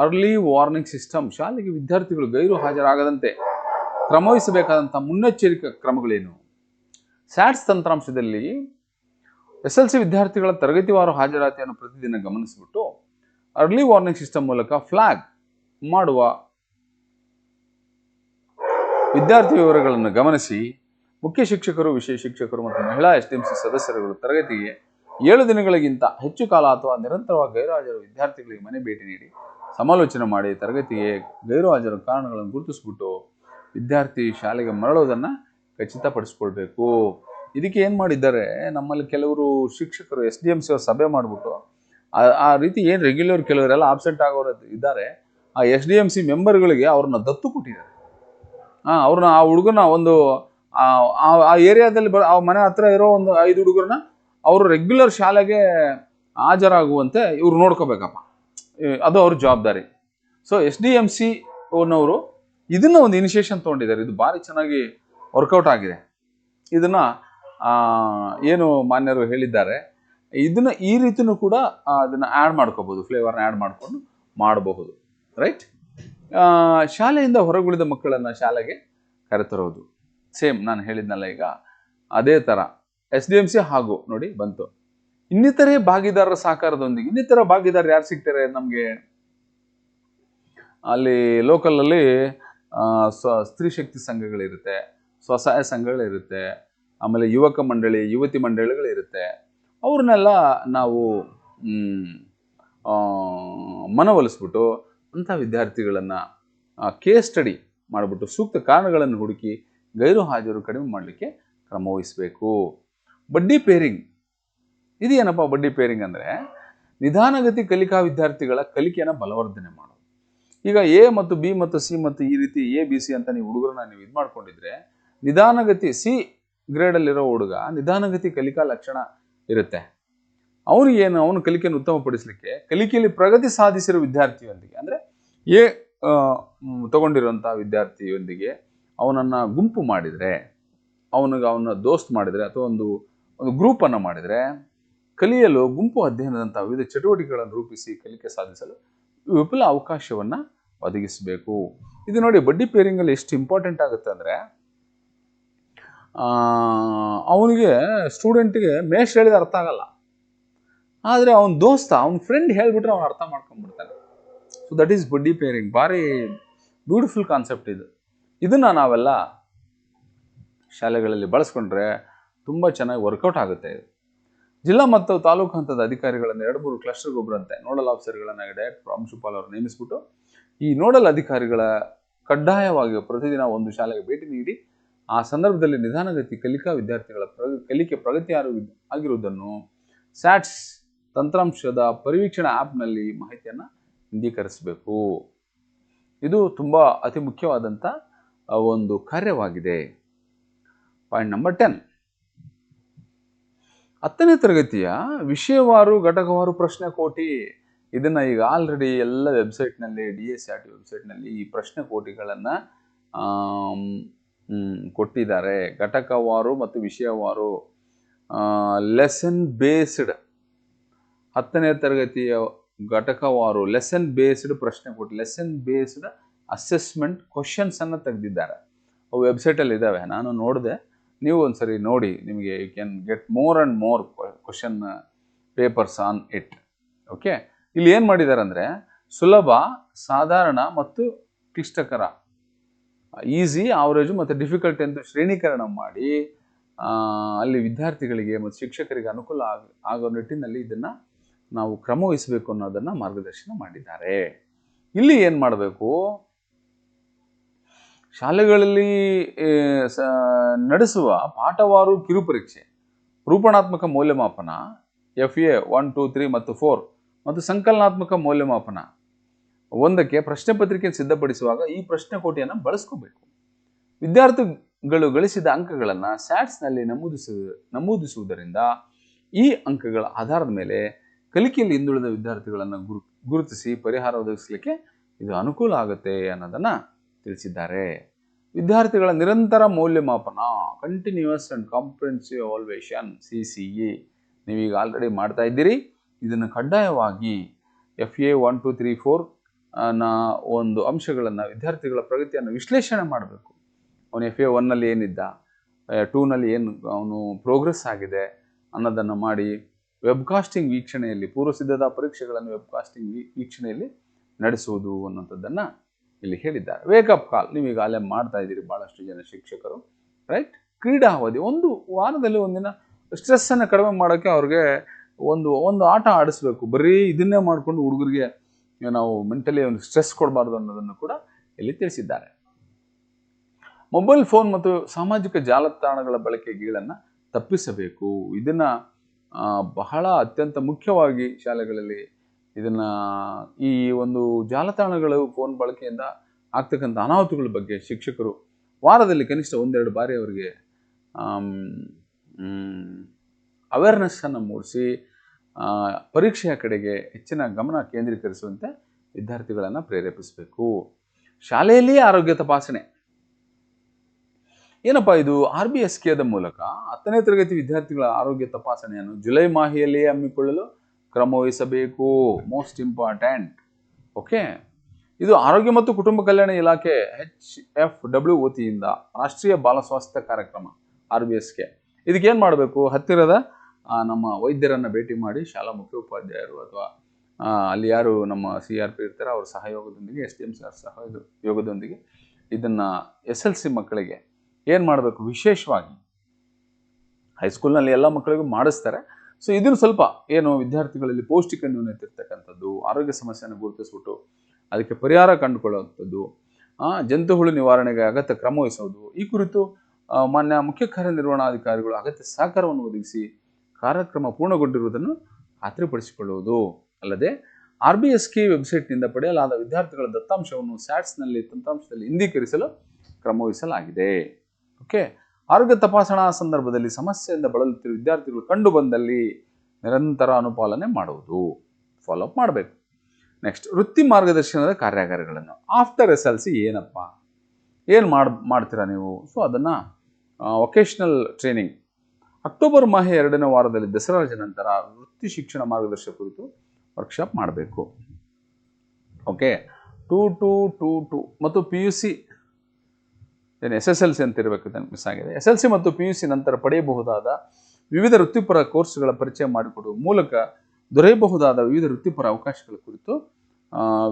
Early warning system. ಶಾಲೆಗೆ ವಿದ್ಯಾರ್ಥಿಗಳು ಗೈರು ಹಾಜರಾಗದಂತೆ ಕ್ರಮವಹಿಸಬೇಕಾದಂಥ ಮುನ್ನೆಚ್ಚರಿಕಾ ಕ್ರಮಗಳೇನು? ಸ್ಯಾಟ್ಸ್ ತಂತ್ರಾಂಶದಲ್ಲಿ SLC ವಿದ್ಯಾರ್ಥಿಗಳ ತರಗತಿವಾರು ಹಾಜರಾತಿಯನ್ನು ಪ್ರತಿದಿನ ಗಮನಿಸಿಬಿಟ್ಟು ಅರ್ಲಿ ವಾರ್ನಿಂಗ್ ಸಿಸ್ಟಮ್ ಮೂಲಕ ಫ್ಲಾಗ್ ಮಾಡುವ ವಿದ್ಯಾರ್ಥಿ ವಿವರಗಳನ್ನು ಗಮನಿಸಿ ಮುಖ್ಯ ಶಿಕ್ಷಕರು, ವಿಷಯ ಶಿಕ್ಷಕರು ಮತ್ತು ಮಹಿಳಾ SDMC ಸದಸ್ಯರುಗಳು ತರಗತಿಗೆ 7 ದಿನಗಳಿಗಿಂತ ಹೆಚ್ಚು ಕಾಲ ಅಥವಾ ನಿರಂತರವಾಗಿ ಗೈರುಹಾಜರು ವಿದ್ಯಾರ್ಥಿಗಳಿಗೆ ಮನೆ ಭೇಟಿ ನೀಡಿ ಸಮಾಲೋಚನೆ ಮಾಡಿ ತರಗತಿಗೆ ಗೈರುಹಾಜರು ಕಾರಣಗಳನ್ನು ಗುರುತಿಸ್ಬಿಟ್ಟು ವಿದ್ಯಾರ್ಥಿ ಶಾಲೆಗೆ ಮರಳೋದನ್ನು ಖಚಿತಪಡಿಸ್ಕೊಳ್ಬೇಕು. ಇದಕ್ಕೆ ಏನು ಮಾಡಿದ್ದಾರೆ, ನಮ್ಮಲ್ಲಿ ಕೆಲವರು ಶಿಕ್ಷಕರು SDMC ಅವ್ರ ಸಭೆ ಮಾಡಿಬಿಟ್ಟು ಆ ರೀತಿ ಏನು ರೆಗ್ಯುಲರ್ ಕೆಲವರೆಲ್ಲ ಆಬ್ಸೆಂಟ್ ಆಗೋರು ಇದ್ದಾರೆ, ಆ SDMC ಮೆಂಬರ್ಗಳಿಗೆ ಅವ್ರನ್ನ ದತ್ತು ಕೊಟ್ಟಿದ್ದಾರೆ. ಅವ್ರನ್ನ ಆ ಹುಡುಗನ ಒಂದು ಆ ಏರಿಯಾದಲ್ಲಿ ಆ ಮನೆ ಹತ್ರ ಇರೋ ಒಂದು 5 ಹುಡುಗರನ್ನ ಅವರು ರೆಗ್ಯುಲರ್ ಶಾಲೆಗೆ ಹಾಜರಾಗುವಂತೆ ಇವ್ರು ನೋಡ್ಕೋಬೇಕಪ್ಪ, ಅದು ಅವ್ರ ಜವಾಬ್ದಾರಿ. ಸೊ SDMC ನವರು ಇದನ್ನ ಒಂದು ಇನಿಷಿಯೇಷನ್ ತೊಗೊಂಡಿದ್ದಾರೆ. ಇದು ಭಾರಿ ಚೆನ್ನಾಗಿ ವರ್ಕೌಟ್ ಆಗಿದೆ. ಇದನ್ನ ಏನು ಮಾನ್ಯರು ಹೇಳಿದ್ದಾರೆ, ಇದನ್ನ ಈ ರೀತಿನೂ ಕೂಡ ಅದನ್ನ ಆ್ಯಡ್ ಮಾಡ್ಕೋಬಹುದು, ಫ್ಲೇವರ್ನ ಆ್ಯಡ್ ಮಾಡ್ಕೊಂಡು ಮಾಡಬಹುದು. ರೈಟ್. ಶಾಲೆಯಿಂದ ಹೊರಗುಳಿದ ಮಕ್ಕಳನ್ನು ಶಾಲೆಗೆ ಕರೆತರೋದು. ಸೇಮ್ ನಾನು ಹೇಳಿದ್ನಲ್ಲ ಈಗ ಅದೇ ಥರ SDMC ಹಾಗೂ ನೋಡಿ ಬಂತು. ಇನ್ನಿತರೆ ಭಾಗಿದಾರರ ಸಹಕಾರದೊಂದಿಗೆ. ಇನ್ನಿತರ ಭಾಗಿದಾರರು ಯಾರು ಸಿಗ್ತಾರೆ ನಮಗೆ? ಅಲ್ಲಿ ಲೋಕಲಲ್ಲಿ ಸ್ತ್ರೀ ಶಕ್ತಿ ಸಂಘಗಳಿರುತ್ತೆ, ಸ್ವಸಹಾಯ ಸಂಘಗಳಿರುತ್ತೆ, ಆಮೇಲೆ ಯುವಕ ಮಂಡಳಿ, ಯುವತಿ ಮಂಡಳಿಗಳಿರುತ್ತೆ. ಅವ್ರನ್ನೆಲ್ಲ ನಾವು ಮನವೊಲಿಸ್ಬಿಟ್ಟು ಅಂಥ ವಿದ್ಯಾರ್ಥಿಗಳನ್ನು ಕೇಸ್ ಸ್ಟಡಿ ಮಾಡಿಬಿಟ್ಟು ಸೂಕ್ತ ಕಾರಣಗಳನ್ನು ಹುಡುಕಿ ಗೈರು ಹಾಜರು ಕಡಿಮೆ ಮಾಡಲಿಕ್ಕೆ ಕ್ರಮ ವಹಿಸಬೇಕು. ಬಡ್ಡಿ ಪೇರಿಂಗ್. ಇದೇನಪ್ಪ ಬಡ್ಡಿ ಪೇರಿಂಗ್ ಅಂದರೆ ನಿಧಾನಗತಿ ಕಲಿಕಾ ವಿದ್ಯಾರ್ಥಿಗಳ ಕಲಿಕೆಯನ್ನು ಬಲವರ್ಧನೆ ಮಾಡೋದು. ಈಗ A ಮತ್ತು B ಮತ್ತು C ಮತ್ತು ಈ ರೀತಿ ABC ಅಂತ ನೀವು ಹುಡುಗರನ್ನ ನೀವು ಇದು ಮಾಡ್ಕೊಂಡಿದ್ರೆ, ನಿಧಾನಗತಿ C ಗ್ರೇಡಲ್ಲಿರೋ ಹುಡುಗ ನಿಧಾನಗತಿ ಕಲಿಕಾ ಲಕ್ಷಣ ಇರುತ್ತೆ. ಅವನಿಗೇನು, ಅವನು ಕಲಿಕೆಯನ್ನು ಉತ್ತಮಪಡಿಸಲಿಕ್ಕೆ ಕಲಿಕೆಯಲ್ಲಿ ಪ್ರಗತಿ ಸಾಧಿಸಿರೋ ವಿದ್ಯಾರ್ಥಿಯೊಂದಿಗೆ ಅಂದರೆ A ತಗೊಂಡಿರುವಂಥ ವಿದ್ಯಾರ್ಥಿಯೊಂದಿಗೆ ಅವನನ್ನು ಗುಂಪು ಮಾಡಿದರೆ, ಅವನ ದೋಸ್ತ್ ಮಾಡಿದರೆ ಅಥವಾ ಒಂದು ಗ್ರೂಪನ್ನು ಮಾಡಿದರೆ ಕಲಿಯಲು ಗುಂಪು ಅಧ್ಯಯನದಂಥ ವಿವಿಧ ಚಟುವಟಿಕೆಗಳನ್ನು ರೂಪಿಸಿ ಕಲಿಕೆ ಸಾಧಿಸಲು ವಿಪುಲ ಅವಕಾಶವನ್ನು ಒದಗಿಸಬೇಕು. ಇದು ನೋಡಿ ಬಡ್ಡಿ ಪೇರಿಂಗಲ್ಲಿ ಎಷ್ಟು ಇಂಪಾರ್ಟೆಂಟ್ ಆಗುತ್ತೆ ಅಂದರೆ, ಅವನಿಗೆ ಸ್ಟೂಡೆಂಟಿಗೆ ಮೇಷ್ ಹೇಳಿದ ಅರ್ಥ ಆಗಲ್ಲ, ಆದರೆ ಅವನ ದೋಸ್ತ ಅವನ ಫ್ರೆಂಡ್ ಹೇಳಿಬಿಟ್ರೆ ಅವನು ಅರ್ಥ ಮಾಡ್ಕೊಂಡ್ಬಿಡ್ತಾನೆ. ಸೊ ದಟ್ ಈಸ್ ಬಡ್ಡಿ ಪೇರಿಂಗ್. ಭಾರಿ ಬ್ಯೂಟಿಫುಲ್ ಕಾನ್ಸೆಪ್ಟ್ ಇದು. ಇದನ್ನು ನಾವೆಲ್ಲ ಶಾಲೆಗಳಲ್ಲಿ ಬಳಸ್ಕೊಂಡ್ರೆ ತುಂಬ ಚೆನ್ನಾಗಿ ವರ್ಕೌಟ್ ಆಗುತ್ತೆ. ಇದು ಜಿಲ್ಲಾ ಮತ್ತು ತಾಲೂಕು ಹಂತದ ಅಧಿಕಾರಿಗಳನ್ನು 2-3 ಕ್ಲಸ್ಟರ್ ಒಬ್ಬರಂತೆ ನೋಡಲ್ ಆಫೀಸರ್ಗಳನ್ನು ಡೈರೆಕ್ಟ್ ಪ್ರಾಂಶುಪಾಲ್ ಅವರು ನೇಮಿಸಿಬಿಟ್ಟು ಈ ನೋಡಲ್ ಅಧಿಕಾರಿಗಳ ಕಡ್ಡಾಯವಾಗಿ ಪ್ರತಿದಿನ ಒಂದು ಶಾಲೆಗೆ ಭೇಟಿ ನೀಡಿ ಆ ಸಂದರ್ಭದಲ್ಲಿ ನಿಧಾನಗತಿ ಕಲಿಕಾ ವಿದ್ಯಾರ್ಥಿಗಳ ಕಲಿಕೆ ಪ್ರಗತಿ ಆಗಿರುವುದನ್ನು ಸ್ಯಾಟ್ಸ್ ತಂತ್ರಾಂಶದ ಪರಿವೀಕ್ಷಣಾ ಆ್ಯಪ್ನಲ್ಲಿ ಮಾಹಿತಿಯನ್ನು ಇಂದೀಕರಿಸಬೇಕು. ಇದು ತುಂಬ ಅತಿ ಮುಖ್ಯವಾದಂಥ ಒಂದು ಕಾರ್ಯವಾಗಿದೆ. Point number 10. 10ನೇ ತರಗತಿಯ ವಿಷಯವಾರು ಘಟಕವಾರು ಪ್ರಶ್ನೆ ಕೋಟಿ. ಇದನ್ನು ಈಗ ಆಲ್ರೆಡಿ ಎಲ್ಲ ವೆಬ್ಸೈಟ್ನಲ್ಲಿ DSCRT ವೆಬ್ಸೈಟ್ನಲ್ಲಿ ಈ ಪ್ರಶ್ನೆ ಕೋಟಿಗಳನ್ನು ಕೊಟ್ಟಿದ್ದಾರೆ. ಘಟಕವಾರು ಮತ್ತು ವಿಷಯವಾರು ಲೆಸನ್ ಬೇಸ್ಡ್ 10ನೇ ತರಗತಿಯ ಘಟಕವಾರು ಲೆಸನ್ ಬೇಸ್ಡ್ ಪ್ರಶ್ನೆ ಕೊಟ್ಟು ಲೆಸನ್ ಬೇಸ್ಡ್ ಅಸೆಸ್ಮೆಂಟ್ ಕ್ವಶನ್ಸ್ ಅನ್ನು ತೆಗೆದಿದ್ದಾರೆ. ಅವು ವೆಬ್ಸೈಟಲ್ಲಿ ಇದ್ದಾವೆ, ನಾನು ನೋಡಿದೆ. ನೀವು ಒಂದ್ಸರಿ ನೋಡಿ, ನಿಮಗೆ you can get more and more question papers on it. Okay, ಇಲ್ಲಿ ಏನು ಮಾಡಿದ್ದಾರೆ ಅಂದರೆ ಸುಲಭ, ಸಾಧಾರಣ ಮತ್ತು ಕ್ಲಿಷ್ಟಕರ, ಈಸಿ, ಆವರೇಜು ಮತ್ತು ಡಿಫಿಕಲ್ಟ್ ಎಂದು ಶ್ರೇಣೀಕರಣ ಮಾಡಿ ಅಲ್ಲಿ ವಿದ್ಯಾರ್ಥಿಗಳಿಗೆ ಮತ್ತು ಶಿಕ್ಷಕರಿಗೆ ಅನುಕೂಲ ಆಗೋ ನಿಟ್ಟಿನಲ್ಲಿ ಇದನ್ನು ನಾವು ಕ್ರಮ ವಹಿಸಬೇಕು ಅನ್ನೋದನ್ನು ಮಾರ್ಗದರ್ಶನ ಮಾಡಿದ್ದಾರೆ. ಇಲ್ಲಿ ಏನು ಮಾಡಬೇಕು, ಶಾಲೆಗಳಲ್ಲಿ ನಡೆಸುವ ಪಾಠವಾರು ಕಿರುಪರೀಕ್ಷೆ, ರೂಪಣಾತ್ಮಕ ಮೌಲ್ಯಮಾಪನ FA 1, 2, 3 ಮತ್ತು 4 ಮತ್ತು ಸಂಕಲನಾತ್ಮಕ ಮೌಲ್ಯಮಾಪನ 1ಕ್ಕೆ ಪ್ರಶ್ನೆ ಪತ್ರಿಕೆ ಸಿದ್ಧಪಡಿಸುವಾಗ ಈ ಪ್ರಶ್ನೆ ಕೋಟೆಯನ್ನು ಬಳಸ್ಕೋಬೇಕು. ವಿದ್ಯಾರ್ಥಿಗಳು ಗಳಿಸಿದ ಅಂಕಗಳನ್ನು ಸ್ಯಾಟ್ಸ್ನಲ್ಲಿ ನಮೂದಿಸುವುದರಿಂದ ಈ ಅಂಕಗಳ ಆಧಾರದ ಮೇಲೆ ಕಲಿಕೆಯಲ್ಲಿ ಹಿಂದುಳಿದ ವಿದ್ಯಾರ್ಥಿಗಳನ್ನು ಗುರುತಿಸಿ ಪರಿಹಾರ ಒದಗಿಸಲಿಕ್ಕೆ ಇದು ಅನುಕೂಲ ಆಗುತ್ತೆ ಅನ್ನೋದನ್ನು ತಿಳಿಸಿದ್ದಾರೆ. ವಿದ್ಯಾರ್ಥಿಗಳ ನಿರಂತರ ಮೌಲ್ಯಮಾಪನ, continuous and comprehensive evaluation CCE ನೀವೀಗ ಆಲ್ರೆಡಿ ಮಾಡ್ತಾ ಇದ್ದೀರಿ. ಇದನ್ನು ಕಡ್ಡಾಯವಾಗಿ FA 1, 2, 3, 4 ಒಂದು ಅಂಶಗಳನ್ನು, ವಿದ್ಯಾರ್ಥಿಗಳ ಪ್ರಗತಿಯನ್ನು ವಿಶ್ಲೇಷಣೆ ಮಾಡಬೇಕು. ಅವನು FA 1ನಲ್ಲಿ ಏನಿದ್ದ, 2ನಲ್ಲಿ ಏನು ಅವನು ಪ್ರೋಗ್ರೆಸ್ ಆಗಿದೆ ಅನ್ನೋದನ್ನು ಮಾಡಿ ವೆಬ್ಕಾಸ್ಟಿಂಗ್ ವೀಕ್ಷಣೆಯಲ್ಲಿ, ಪೂರ್ವಸಿದ್ಧತಾ ಪರೀಕ್ಷೆಗಳನ್ನು ವೆಬ್ಕಾಸ್ಟಿಂಗ್ ವೀಕ್ಷಣೆಯಲ್ಲಿ ನಡೆಸುವುದು ಅನ್ನೋಂಥದ್ದನ್ನು ಇಲ್ಲಿ ಹೇಳಿದ್ದಾರೆ. ವೇಕಪ್ ಕಾಲ್ ನೀವೀಗ ಅಲ್ಲೇ ಮಾಡ್ತಾ ಇದ್ದೀರಿ ಭಾಳಷ್ಟು ಜನ ಶಿಕ್ಷಕರು, ರೈಟ್. ಕ್ರೀಡಾ ಅವಧಿ, ಒಂದು ವಾರದಲ್ಲಿ ಒಂದಿನ ಸ್ಟ್ರೆಸ್ಸನ್ನು ಕಡಿಮೆ ಮಾಡೋಕ್ಕೆ ಅವ್ರಿಗೆ ಒಂದು ಆಟ ಆಡಿಸ್ಬೇಕು. ಬರೀ ಇದನ್ನೇ ಮಾಡಿಕೊಂಡು ಹುಡುಗರಿಗೆ ನಾವು ಮೆಂಟಲಿ ಒಂದು ಸ್ಟ್ರೆಸ್ ಕೊಡಬಾರ್ದು ಅನ್ನೋದನ್ನು ಕೂಡ ಇಲ್ಲಿ ತಿಳಿಸಿದ್ದಾರೆ. ಮೊಬೈಲ್ ಫೋನ್ ಮತ್ತು ಸಾಮಾಜಿಕ ಜಾಲತಾಣಗಳ ಬಳಕೆ ಗೀಳನ್ನು ತಪ್ಪಿಸಬೇಕು. ಇದನ್ನು ಬಹಳ ಅತ್ಯಂತ ಮುಖ್ಯವಾಗಿ ಶಾಲೆಗಳಲ್ಲಿ ಇದನ್ನು, ಈ ಒಂದು ಜಾಲತಾಣಗಳು, ಫೋನ್ ಬಳಕೆಯಿಂದ ಆಗ್ತಕ್ಕಂಥ ಅನಾಹುತಗಳ ಬಗ್ಗೆ ಶಿಕ್ಷಕರು ವಾರದಲ್ಲಿ ಕನಿಷ್ಠ 1-2 ಬಾರಿ ಅವರಿಗೆ ಅವೇರ್ನೆಸ್ಸನ್ನು ಮೂಡಿಸಿ ಪರೀಕ್ಷೆಯ ಕಡೆಗೆ ಹೆಚ್ಚಿನ ಗಮನ ಕೇಂದ್ರೀಕರಿಸುವಂತೆ ವಿದ್ಯಾರ್ಥಿಗಳನ್ನು ಪ್ರೇರೇಪಿಸಬೇಕು. ಶಾಲೆಯಲ್ಲಿಯೇ ಆರೋಗ್ಯ ತಪಾಸಣೆ ಏನಪ್ಪ ಇದು, RBSKದ ಮೂಲಕ 10ನೇ ತರಗತಿ ವಿದ್ಯಾರ್ಥಿಗಳ ಆರೋಗ್ಯ ತಪಾಸಣೆಯನ್ನು ಜುಲೈ ಮಾಹೆಯಲ್ಲಿಯೇ ಹಮ್ಮಿಕೊಳ್ಳಲು ಕ್ರಮ ವಹಿಸಬೇಕು. Most important. ಓಕೆ, ಇದು ಆರೋಗ್ಯ ಮತ್ತು ಕುಟುಂಬ ಕಲ್ಯಾಣ ಇಲಾಖೆ HFW ವತಿಯಿಂದ ರಾಷ್ಟ್ರೀಯ ಬಾಲ ಸ್ವಾಸ್ಥ್ಯ ಕಾರ್ಯಕ್ರಮ RBSK. ಇದಕ್ಕೇನು ಮಾಡಬೇಕು, ಹತ್ತಿರದ ನಮ್ಮ ವೈದ್ಯರನ್ನು ಭೇಟಿ ಮಾಡಿ ಶಾಲಾ ಮುಖ್ಯೋಪಾಧ್ಯಾಯರು ಅಥವಾ ಅಲ್ಲಿ ಯಾರು ನಮ್ಮ CRP ಇರ್ತಾರೆ ಅವ್ರ ಸಹಯೋಗದೊಂದಿಗೆ, SDM ಸರ್ ಸಹಯೋಗದೊಂದಿಗೆ ಇದನ್ನು SLC ಮಕ್ಕಳಿಗೆ ಏನು ಮಾಡಬೇಕು, ವಿಶೇಷವಾಗಿ ಹೈಸ್ಕೂಲ್ನಲ್ಲಿ ಎಲ್ಲ ಮಕ್ಕಳಿಗೂ ಮಾಡಿಸ್ತಾರೆ. ಸೊ ಇದನ್ನು ಸ್ವಲ್ಪ ಏನು ವಿದ್ಯಾರ್ಥಿಗಳಲ್ಲಿ ಪೌಷ್ಟಿಕ ನ್ಯೂನತೆ ಇರ್ತಕ್ಕಂಥದ್ದು, ಆರೋಗ್ಯ ಸಮಸ್ಯೆಯನ್ನು ಗುರುತಿಸ್ಬಿಟ್ಟು ಅದಕ್ಕೆ ಪರಿಹಾರ ಕಂಡುಕೊಳ್ಳುವಂಥದ್ದು, ಜಂತುಹುಳು ನಿವಾರಣೆಗೆ ಅಗತ್ಯ ಕ್ರಮ ವಹಿಸೋದು, ಈ ಕುರಿತು ಮಾನ್ಯ ಮುಖ್ಯ ಕಾರ್ಯನಿರ್ವಹಣಾಧಿಕಾರಿಗಳು ಅಗತ್ಯ ಸಹಕಾರವನ್ನು ಒದಗಿಸಿ ಕಾರ್ಯಕ್ರಮ ಪೂರ್ಣಗೊಂಡಿರುವುದನ್ನು ಖಾತ್ರಿಪಡಿಸಿಕೊಳ್ಳುವುದು. ಅಲ್ಲದೆ RBSK ವೆಬ್ಸೈಟ್ನಿಂದ ಪಡೆಯಲಾದ ವಿದ್ಯಾರ್ಥಿಗಳ ದತ್ತಾಂಶವನ್ನು ಸ್ಯಾಟ್ಸ್ನಲ್ಲಿ ತಂತ್ರಾಂಶದಲ್ಲಿ ಇಂದೀಕರಿಸಲು ಕ್ರಮವಹಿಸಲಾಗಿದೆ. ಓಕೆ, ಆರೋಗ್ಯ ತಪಾಸಣಾ ಸಂದರ್ಭದಲ್ಲಿ ಸಮಸ್ಯೆಯಿಂದ ಬಳಲುತ್ತಿರುವ ವಿದ್ಯಾರ್ಥಿಗಳು ಕಂಡು ಬಂದಲ್ಲಿ ನಿರಂತರ ಅನುಪಾಲನೆ ಮಾಡುವುದು, ಫಾಲೋಅಪ್ ಮಾಡಬೇಕು. ನೆಕ್ಸ್ಟ್, ವೃತ್ತಿ ಮಾರ್ಗದರ್ಶನದ ಕಾರ್ಯಾಗಾರಗಳನ್ನು ಆಫ್ಟರ್ SLC ಏನಪ್ಪ, ಏನು ಮಾಡ್ತೀರಾ ನೀವು? ಸೊ ಅದನ್ನು ವೊಕೇಶ್ನಲ್ ಟ್ರೈನಿಂಗ್ ಅಕ್ಟೋಬರ್ ಮಾಹೆ 2ನೇ ವಾರದಲ್ಲಿ ದಸರಾ ರಜೆ ನಂತರ ವೃತ್ತಿ ಶಿಕ್ಷಣ ಮಾರ್ಗದರ್ಶನ ಕುರಿತು ವರ್ಕ್ಶಾಪ್ ಮಾಡಬೇಕು. ಓಕೆ, 2 ಮತ್ತು PUC SSLC ಅಂತ ಇರಬೇಕು, ಮಿಸ್ ಆಗಿದೆ. SLC ಮತ್ತು PUC ನಂತರ ಪಡೆಯಬಹುದಾದ ವಿವಿಧ ವೃತ್ತಿಪರ ಕೋರ್ಸ್ಗಳ ಪರಿಚಯ ಮಾಡಿಕೊಡುವ ಮೂಲಕ ದೊರೆಯಬಹುದಾದ ವಿವಿಧ ವೃತ್ತಿಪರ ಅವಕಾಶಗಳ ಕುರಿತು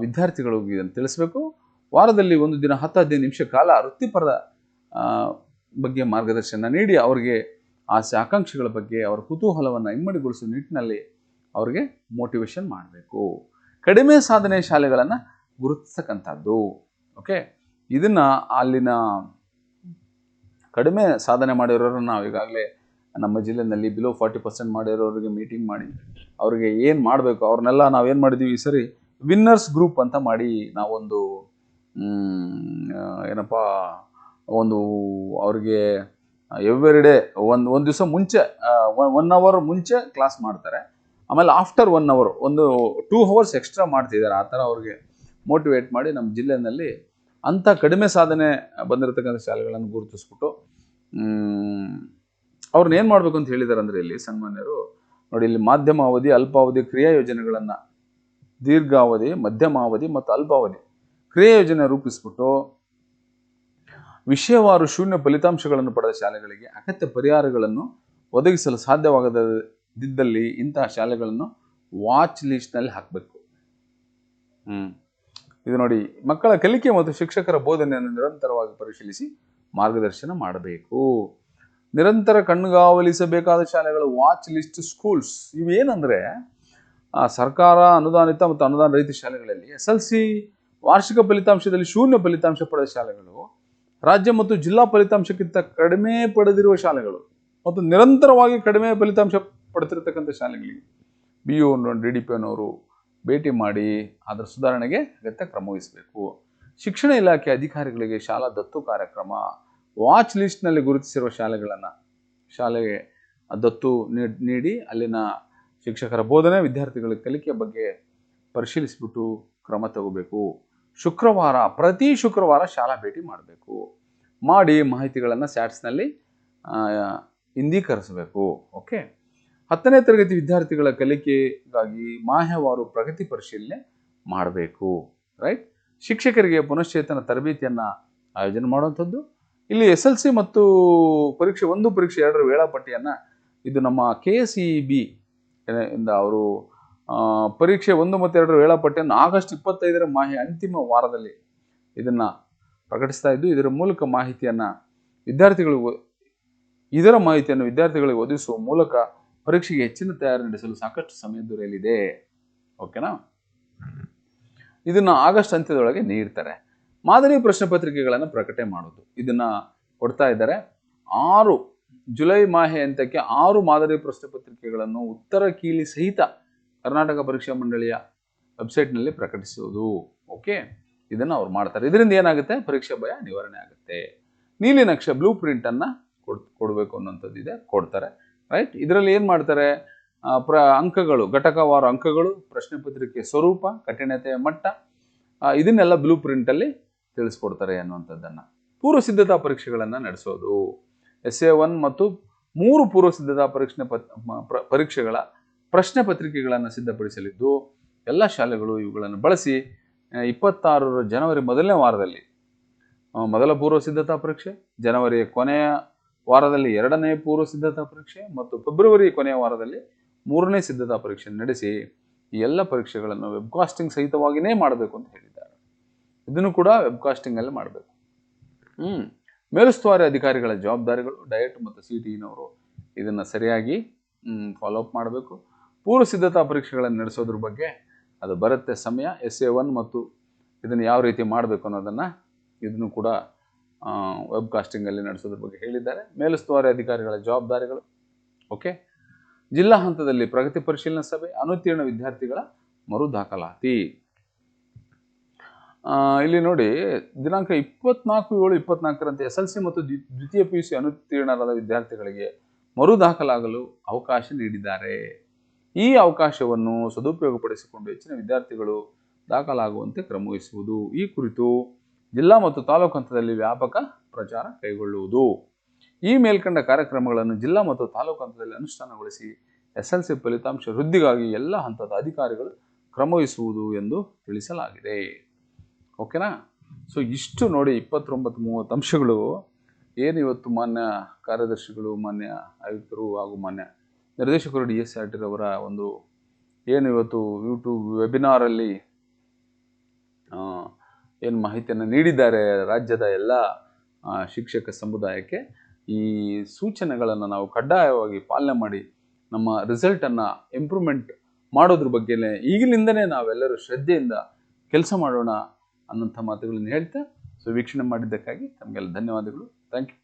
ವಿದ್ಯಾರ್ಥಿಗಳಿಗೆ ಇದನ್ನು ತಿಳಿಸಬೇಕು. ವಾರದಲ್ಲಿ ಒಂದು ದಿನ 10-15 ನಿಮಿಷ ಕಾಲ ವೃತ್ತಿಪರ ಬಗ್ಗೆ ಮಾರ್ಗದರ್ಶನ ನೀಡಿ ಅವರಿಗೆ ಆಸೆ ಆಕಾಂಕ್ಷೆಗಳ ಬಗ್ಗೆ ಅವರ ಕುತೂಹಲವನ್ನು ಇಮ್ಮಡಿಗೊಳಿಸುವ ನಿಟ್ಟಿನಲ್ಲಿ ಅವರಿಗೆ ಮೋಟಿವೇಶನ್ ಮಾಡಬೇಕು. ಕಡಿಮೆ ಸಾಧನೆ ಶಾಲೆಗಳನ್ನು ಗುರುತಿಸ್ತಕ್ಕಂಥದ್ದು. ಓಕೆ, ಇದನ್ನು ಅಲ್ಲಿನ ಕಡಿಮೆ ಸಾಧನೆ ಮಾಡಿರೋರನ್ನು ನಾವು ಈಗಾಗಲೇ ನಮ್ಮ ಜಿಲ್ಲೆಯಲ್ಲಿ ಬಿಲೋ 40% ಮಾಡಿರೋರಿಗೆ ಮೀಟಿಂಗ್ ಮಾಡಿ ಅವ್ರಿಗೆ ಏನು ಮಾಡಬೇಕು ಅವ್ರನ್ನೆಲ್ಲ ನಾವೇನು ಮಾಡಿದ್ದೀವಿ ಈ ಸರಿ ವಿನ್ನರ್ಸ್ ಗ್ರೂಪ್ ಅಂತ ಮಾಡಿ ನಾವೊಂದು ಏನಪ್ಪ ಒಂದು ಅವ್ರಿಗೆ ಎವ್ರಿ ಡೇ ಒಂದು ದಿವಸ ಮುಂಚೆ 1 ಅವರ್ ಮುಂಚೆ ಕ್ಲಾಸ್ ಮಾಡ್ತಾರೆ. ಆಮೇಲೆ ಆಫ್ಟರ್ 1 ಅವರ್ 2 ಅವರ್ಸ್ ಎಕ್ಸ್ಟ್ರಾ ಮಾಡ್ತಿದ್ದಾರೆ. ಆ ಥರ ಅವ್ರಿಗೆ ಮೋಟಿವೇಟ್ ಮಾಡಿ ನಮ್ಮ ಜಿಲ್ಲೆಯಲ್ಲಿ ಅಂಥ ಕಡಿಮೆ ಸಾಧನೆ ಬಂದಿರತಕ್ಕಂಥ ಶಾಲೆಗಳನ್ನು ಗುರುತಿಸ್ಬಿಟ್ಟು ಅವ್ರನ್ನ ಏನು ಮಾಡಬೇಕು ಅಂತ ಹೇಳಿದ್ದಾರೆ ಅಂದರೆ ಇಲ್ಲಿ ಸನ್ಮಾನ್ಯರು ನೋಡಿ, ಇಲ್ಲಿ ಮಾಧ್ಯಮ ಅವಧಿ ಅಲ್ಪಾವಧಿ ಕ್ರಿಯಾ ಯೋಜನೆಗಳನ್ನು ದೀರ್ಘಾವಧಿ, ಮಧ್ಯಮಾವಧಿ ಮತ್ತು ಅಲ್ಪಾವಧಿ ಕ್ರಿಯಾ ಯೋಜನೆ ರೂಪಿಸ್ಬಿಟ್ಟು ವಿಷಯವಾರು ಶೂನ್ಯ ಫಲಿತಾಂಶಗಳನ್ನು ಪಡೆದ ಶಾಲೆಗಳಿಗೆ ಅಗತ್ಯ ಪರಿಹಾರಗಳನ್ನು ಒದಗಿಸಲು ಸಾಧ್ಯವಾಗದಿದ್ದಲ್ಲಿ ಇಂತಹ ಶಾಲೆಗಳನ್ನು ವಾಚ್ ಲಿಸ್ಟ್ನಲ್ಲಿ ಹಾಕಬೇಕು. ಇದು ನೋಡಿ, ಮಕ್ಕಳ ಕಲಿಕೆ ಮತ್ತು ಶಿಕ್ಷಕರ ಬೋಧನೆಯನ್ನು ನಿರಂತರವಾಗಿ ಪರಿಶೀಲಿಸಿ ಮಾರ್ಗದರ್ಶನ ಮಾಡಬೇಕು. ನಿರಂತರ ಕಣ್ಗಾವಲಿಸಬೇಕಾದ ಶಾಲೆಗಳು ವಾಚ್ ಲಿಸ್ಟ್ ಸ್ಕೂಲ್ಸ್. ಇವೇನಂದ್ರೆ ಸರ್ಕಾರ ಅನುದಾನಿತ ಮತ್ತು ಅನುದಾನ ರಹಿತ ಶಾಲೆಗಳಲ್ಲಿ SLC ವಾರ್ಷಿಕ ಫಲಿತಾಂಶದಲ್ಲಿ ಶೂನ್ಯ ಫಲಿತಾಂಶ ಪಡೆದ ಶಾಲೆಗಳು, ರಾಜ್ಯ ಮತ್ತು ಜಿಲ್ಲಾ ಫಲಿತಾಂಶಕ್ಕಿಂತ ಕಡಿಮೆ ಪಡೆದಿರುವ ಶಾಲೆಗಳು ಮತ್ತು ನಿರಂತರವಾಗಿ ಕಡಿಮೆ ಫಲಿತಾಂಶ ಪಡೆದಿರತಕ್ಕಂಥ ಶಾಲೆಗಳಿಗೆ BO DDPನವರು ಭೇಟಿ ಮಾಡಿ ಅದರ ಸುಧಾರಣೆಗೆ ಅಗತ್ಯ ಕ್ರಮ ವಹಿಸಬೇಕು. ಶಿಕ್ಷಣ ಇಲಾಖೆ ಅಧಿಕಾರಿಗಳಿಗೆ ಶಾಲಾ ದತ್ತು ಕಾರ್ಯಕ್ರಮ, ವಾಚ್ ಲಿಸ್ಟ್ನಲ್ಲಿ ಗುರುತಿಸಿರುವ ಶಾಲೆಗೆ ದತ್ತು ನೀಡಿ ಅಲ್ಲಿನ ಶಿಕ್ಷಕರ ಬೋಧನೆ, ವಿದ್ಯಾರ್ಥಿಗಳ ಕಲಿಕೆ ಬಗ್ಗೆ ಪರಿಶೀಲಿಸಿಬಿಟ್ಟು ಕ್ರಮ ತಗೋಬೇಕು. ಪ್ರತಿ ಶುಕ್ರವಾರ ಶಾಲಾ ಭೇಟಿ ಮಾಡಿ ಮಾಹಿತಿಗಳನ್ನು ಸ್ಯಾಟ್ಸ್ನಲ್ಲಿ ಇಂದೀಕರಿಸಬೇಕು. ಓಕೆ. 10ನೇ ತರಗತಿ ವಿದ್ಯಾರ್ಥಿಗಳ ಕಲಿಕೆಗಾಗಿ ಮಾಹ್ಯವಾರು ಪ್ರಗತಿ ಪರಿಶೀಲನೆ ಮಾಡಬೇಕು. ರೈಟ್. ಶಿಕ್ಷಕರಿಗೆ ಪುನಶ್ಚೇತನ ತರಬೇತಿಯನ್ನು ಆಯೋಜನೆ ಮಾಡುವಂಥದ್ದು. ಇಲ್ಲಿ SLC ಮತ್ತು ಪರೀಕ್ಷೆ 1, ಪರೀಕ್ಷೆ 2ರ ವೇಳಾಪಟ್ಟಿಯನ್ನು ಇದು ನಮ್ಮ KSEB ಇಂದ ಅವರು ಪರೀಕ್ಷೆ 1 ಮತ್ತು 2ರ ವೇಳಾಪಟ್ಟಿಯನ್ನು ಆಗಸ್ಟ್ 25ರ ಅಂತಿಮ ವಾರದಲ್ಲಿ ಇದನ್ನು ಪ್ರಕಟಿಸ್ತಾ ಇದ್ದು, ಇದರ ಮೂಲಕ ಇದರ ಮಾಹಿತಿಯನ್ನು ವಿದ್ಯಾರ್ಥಿಗಳಿಗೆ ಒದಗಿಸುವ ಮೂಲಕ ಪರೀಕ್ಷೆಗೆ ಹೆಚ್ಚಿನ ತಯಾರಿ ನಡೆಸಲು ಸಾಕಷ್ಟು ಸಮಯ ದೊರೆಯಲಿದೆ. ಓಕೆನಾ. ಇದನ್ನು ಆಗಸ್ಟ್ ಅಂತ್ಯದೊಳಗೆ ನೀಡ್ತಾರೆ. ಮಾದರಿ ಪ್ರಶ್ನೆ ಪತ್ರಿಕೆಗಳನ್ನು ಪ್ರಕಟಣೆ ಮಾಡೋದು, ಇದನ್ನ ಕೊಡ್ತಾ ಇದ್ದಾರೆ. 6 ಜುಲೈ ಅಂತ್ಯಕ್ಕೆ 6 ಮಾದರಿ ಪ್ರಶ್ನೆ ಪತ್ರಿಕೆಗಳನ್ನು ಉತ್ತರ ಕೀಲಿ ಸಹಿತ ಕರ್ನಾಟಕ ಪರೀಕ್ಷಾ ಮಂಡಳಿಯ ವೆಬ್ಸೈಟ್ನಲ್ಲಿ ಪ್ರಕಟಿಸುವುದು. ಓಕೆ, ಇದನ್ನು ಅವ್ರು ಮಾಡ್ತಾರೆ. ಇದರಿಂದ ಏನಾಗುತ್ತೆ? ಪರೀಕ್ಷೆ ಭಯ ನಿವಾರಣೆ ಆಗುತ್ತೆ. ನೀಲಿ ನಕ್ಷೆ ಬ್ಲೂ ಪ್ರಿಂಟ್ ಅನ್ನ ಕೊಡಬೇಕು ಅನ್ನೋಂಥದ್ದು ಇದೆ, ಕೊಡ್ತಾರೆ. ರೈಟ್. ಇದರಲ್ಲಿ ಏನು ಮಾಡ್ತಾರೆ? ಅಂಕಗಳು, ಘಟಕವಾರು ಅಂಕಗಳು, ಪ್ರಶ್ನೆ ಪತ್ರಿಕೆ ಸ್ವರೂಪ, ಕಠಿಣತೆಯ ಮಟ್ಟ, ಇದನ್ನೆಲ್ಲ ಬ್ಲೂ ಪ್ರಿಂಟಲ್ಲಿ ತಿಳಿಸ್ಕೊಡ್ತಾರೆ ಅನ್ನುವಂಥದ್ದನ್ನು. ಪೂರ್ವ ಸಿದ್ಧತಾ ಪರೀಕ್ಷೆಗಳನ್ನು ನಡೆಸೋದು. SA1 ಮತ್ತು 3 ಪೂರ್ವ ಸಿದ್ಧತಾ ಪರೀಕ್ಷೆಗಳ ಪ್ರಶ್ನೆ ಪತ್ರಿಕೆಗಳನ್ನು ಸಿದ್ಧಪಡಿಸಲಿದ್ದು, ಎಲ್ಲ ಶಾಲೆಗಳು ಇವುಗಳನ್ನು ಬಳಸಿ 26 ಜನವರಿ ಮೊದಲನೇ ವಾರದಲ್ಲಿ ಮೊದಲ ಪೂರ್ವ ಸಿದ್ಧತಾ ಪರೀಕ್ಷೆ, ಜನವರಿಯ ಕೊನೆಯ ವಾರದಲ್ಲಿ 2ನೇ ಪೂರ್ವ ಸಿದ್ಧತಾ ಪರೀಕ್ಷೆ ಮತ್ತು ಫೆಬ್ರವರಿ ಕೊನೆಯ ವಾರದಲ್ಲಿ 3ನೇ ಸಿದ್ಧತಾ ಪರೀಕ್ಷೆ ನಡೆಸಿ ಈ ಎಲ್ಲ ಪರೀಕ್ಷೆಗಳನ್ನು ವೆಬ್ಕಾಸ್ಟಿಂಗ್ ಸಹಿತವಾಗಿಯೇ ಮಾಡಬೇಕು ಅಂತ ಹೇಳಿದ್ದಾರೆ. ಇದನ್ನು ಕೂಡ ವೆಬ್ಕಾಸ್ಟಿಂಗಲ್ಲಿ ಮಾಡಬೇಕು. ಮೇಲುಸ್ತುವಾರಿ ಅಧಿಕಾರಿಗಳ ಜವಾಬ್ದಾರಿಗಳು. ಡಯಟ್ ಮತ್ತು CTEನವರು ಇದನ್ನು ಸರಿಯಾಗಿ ಫಾಲೋಅಪ್ ಮಾಡಬೇಕು. ಪೂರ್ವ ಸಿದ್ಧತಾ ಪರೀಕ್ಷೆಗಳನ್ನು ನಡೆಸೋದ್ರ ಬಗ್ಗೆ ಅದು ಬರುತ್ತೆ ಸಮಯ. SA1 ಮತ್ತು ಇದನ್ನು ಯಾವ ರೀತಿ ಮಾಡಬೇಕು ಅನ್ನೋದನ್ನು ಇದನ್ನು ಕೂಡ ವೆಬ್ಕಾಸ್ಟಿಂಗಲ್ಲಿ ನಡೆಸೋದ್ರ ಬಗ್ಗೆ ಹೇಳಿದ್ದಾರೆ. ಮೇಲುಸ್ತುವಾರಿ ಅಧಿಕಾರಿಗಳ ಜವಾಬ್ದಾರಿಗಳು. ಓಕೆ. ಜಿಲ್ಲಾ ಹಂತದಲ್ಲಿ ಪ್ರಗತಿ ಪರಿಶೀಲನಾ ಸಭೆ, ಅನುತ್ತೀರ್ಣ ವಿದ್ಯಾರ್ಥಿಗಳ ಮರು ದಾಖಲಾತಿ. ಇಲ್ಲಿ ನೋಡಿ, ದಿನಾಂಕ 24/7/24ರಂತೆ SLC ಮತ್ತು ದ್ವಿತೀಯ PUC ಅನುತ್ತೀರ್ಣರಾದ ವಿದ್ಯಾರ್ಥಿಗಳಿಗೆ ಮರು ದಾಖಲಾಗಲು ಅವಕಾಶ ನೀಡಿದ್ದಾರೆ. ಈ ಅವಕಾಶವನ್ನು ಸದುಪಯೋಗಪಡಿಸಿಕೊಂಡು ಹೆಚ್ಚಿನ ವಿದ್ಯಾರ್ಥಿಗಳು ದಾಖಲಾಗುವಂತೆ ಕ್ರಮವಹಿಸುವುದು. ಈ ಕುರಿತು ಜಿಲ್ಲಾ ಮತ್ತು ತಾಲೂಕು ಹಂತದಲ್ಲಿ ವ್ಯಾಪಕ ಪ್ರಚಾರ ಕೈಗೊಳ್ಳುವುದು. ಈ ಮೇಲ್ಕಂಡ ಕಾರ್ಯಕ್ರಮಗಳನ್ನು ಜಿಲ್ಲಾ ಮತ್ತು ತಾಲೂಕು ಹಂತದಲ್ಲಿ ಅನುಷ್ಠಾನಗೊಳಿಸಿ SLC ಫಲಿತಾಂಶ ವೃದ್ಧಿಗಾಗಿ ಎಲ್ಲ ಹಂತದ ಅಧಿಕಾರಿಗಳು ಕ್ರಮವಹಿಸುವುದು ಎಂದು ತಿಳಿಸಲಾಗಿದೆ. ಓಕೆನಾ. ಸೊ ಇಷ್ಟು ನೋಡಿ 29-30 ಅಂಶಗಳು ಏನು ಇವತ್ತು ಮಾನ್ಯ ಕಾರ್ಯದರ್ಶಿಗಳು, ಮಾನ್ಯ ಆಯುಕ್ತರು ಹಾಗೂ ಮಾನ್ಯ ನಿರ್ದೇಶಕರು DSRT ರವರ ಒಂದು ಏನು ಇವತ್ತು ಯೂಟ್ಯೂಬ್ ವೆಬಿನಾರಲ್ಲಿ ಏನು ಮಾಹಿತಿಯನ್ನು ನೀಡಿದ್ದಾರೆ ರಾಜ್ಯದ ಎಲ್ಲ ಶಿಕ್ಷಕ ಸಮುದಾಯಕ್ಕೆ. ಈ ಸೂಚನೆಗಳನ್ನು ನಾವು ಕಡ್ಡಾಯವಾಗಿ ಪಾಲನೆ ಮಾಡಿ ನಮ್ಮ ರಿಸಲ್ಟನ್ನು ಇಂಪ್ರೂವ್ಮೆಂಟ್ ಮಾಡೋದ್ರ ಬಗ್ಗೆನೇ ಈಗಲಿಂದನೇ ನಾವೆಲ್ಲರೂ ಶ್ರದ್ಧೆಯಿಂದ ಕೆಲಸ ಮಾಡೋಣ ಅನ್ನೋಂಥ ಮಾತುಗಳನ್ನು ಹೇಳ್ತಾ, ಸೊ ವೀಕ್ಷಣೆ ಮಾಡಿದ್ದಕ್ಕಾಗಿ ತಮಗೆಲ್ಲ ಧನ್ಯವಾದಗಳು. Thank you.